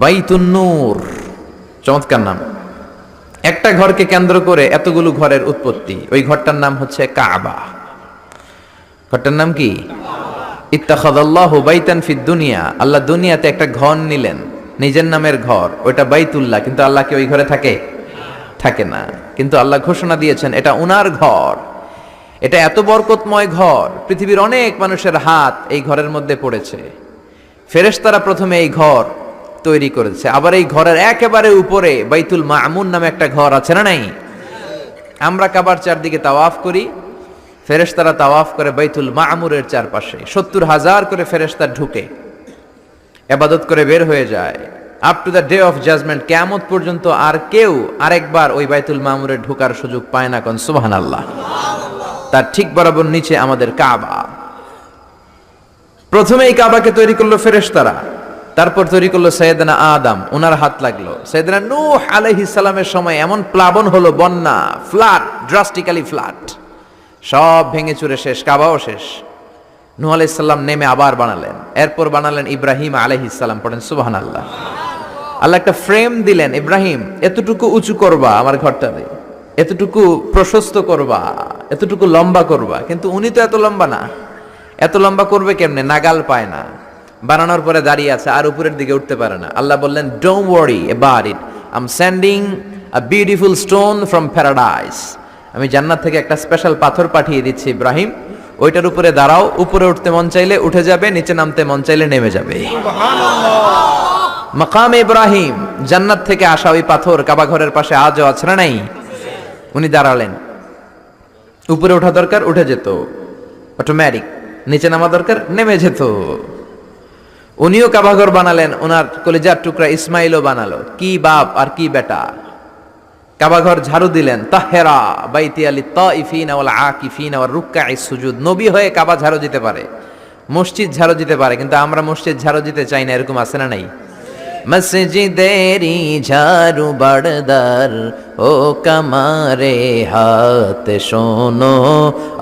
বাইতুন নূর, চমৎকার নাম। একটা ঘরকে কেন্দ্র করে এতগুলো ঘরের উৎপত্তি। ওই ঘরটার নাম হচ্ছে কাবা। ঘরটার নাম কি? ইত্তাখাযাল্লাহু বাইতান ফিদ দুনিয়া, আল্লাহ দুনিয়াতে একটা ঘর নিলেন, নিজের নামের ঘর, ওইটা বাইতুল্লাহ। কিন্তু আল্লাহ কি ওই ঘরে থাকে? থাকে না। কিন্তু আল্লাহ ঘোষণা দিয়েছেন এটা উনার ঘর। এটা এত বরকতময় ঘর, পৃথিবীর অনেক মানুষের হাত এই ঘরের মধ্যে পড়েছে। ফেরেশতারা প্রথমে এই ঘর তৈরি করেছে। আবার এই ঘরের একেবারে উপরে বাইতুল মামুন নামে একটা ঘর আছে না নাই? আমরা কাবার চারদিকে তাওয়াফ করি, ফেরেশতারা তাওয়াফ করে বাইতুল মামুরের চারপাশে। 70,000 করে ফেরেশতা ঢুকে ইবাদত করে বের হয়ে যায়। Up to the day of judgement, কিয়ামত পর্যন্ত আর কেউ আরেকবার ওই বাইতুল মামুরে ঢোকার সুযোগ পায় না। কোন সুবহানাল্লাহ। তার ঠিক বরাবর নিচে আমাদের কাবা। প্রথমে এই কাবাকে তৈরি করলো ফেরেশতারা, তারপর তৈরি করলো সাইয়েদনা আদম, ওনার হাত লাগলো। সাইয়েদনা নূহ আলাইহিস সালামের সময় এমন প্লাবন হলো, বন্যা, ফ্লাড, ড্রাস্টিক্যালি ফ্লাড, সব ভেঙে চুরে শেষ, কাবাও শেষ। নূহ আলাইহিস সালাম নেমে আবার বানালেন। এরপর বানালেন ইব্রাহিম আলাইহিস সালাম। পড়েন সুবহানাল্লাহ। আল্লাহ একটা ফ্রেম দিলেন, ইব্রাহিম এতটুকু উঁচু করবা আমার ঘরটারে, এতটুকু প্রশস্ত করবা, এতটুকু লম্বা করবা। কিন্তু উনি তো এত লম্বা না, এত লম্বা করবে কেমনে? নাগাল পায় না। বানানোর পরে দাঁড়িয়ে আছে, আর উপরের দিকে উঠতে পারে না। আল্লাহ বললেন, don't worry about it, I am sending a beautiful stone from paradise. আমি জান্নাত থেকে একটা স্পেশাল পাথর পাঠিয়ে দিচ্ছি ইব্রাহিম, ওইটার উপরে দাঁড়াও। উপরে উঠতে মন চাইলে উঠে যাবে, নিচে নামতে মন চাইলে নেমে যাবে। মাকাম ইব্রাহিম, জান্নাত থেকে আসা ওই পাথর কাবা ঘরের পাশে আজও আছে না নাই? উনি দাঁড়ালেন, উপরে ওঠা দরকার উঠে যেত অটোমেটিক, নিচে নামা দরকার নেমে যেত। উনিও কাবাঘর বানালেন, ওনার কলিজার টুকরা ইসমাইলও বানালো। কি বাপ আর কি বেটা! কাবাঘর ঝাড়ু দিলেন, তাহেরা বাইতি আলি তাইফিনা ওয়াল আকিফিনা ওয়ার রুকআইস সুজুদ। নবী হয়ে কাবা ঝাড়ু দিতে পারে, মসজিদ ঝাড়ু দিতে পারে, কিন্তু আমরা মসজিদ ঝাড়ু দিতে চাই না। এরকম আছে না নাই? মসজিদেরি ঝাড়ু বারদার ও কামারে হাত, শোনো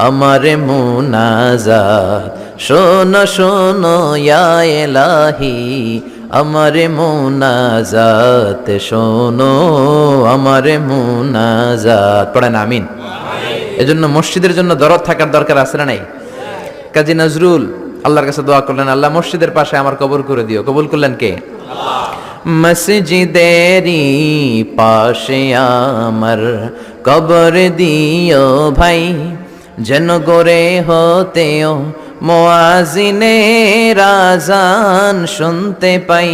আমার মুনাজাত, শোনো শোনো ইয়া ইলাহি আমার মুনাজাত, শোনো আমার মুনাজাত। পড়েন আমিন। এজন্য মসজিদের জন্য দরদ থাকার দরকার আছে না নাই? কাজী নজরুল আল্লাহর কাছে দোয়া করলেন, আল্লাহ মসজিদের পাশে আমার কবর করে দিও। কবুল করলেন কে? মসজিদেরি পাশে আমার কবর দিও ভাই, যেন গোরে হতেও মুয়াজ্জিনের আযান শুনতে পাই।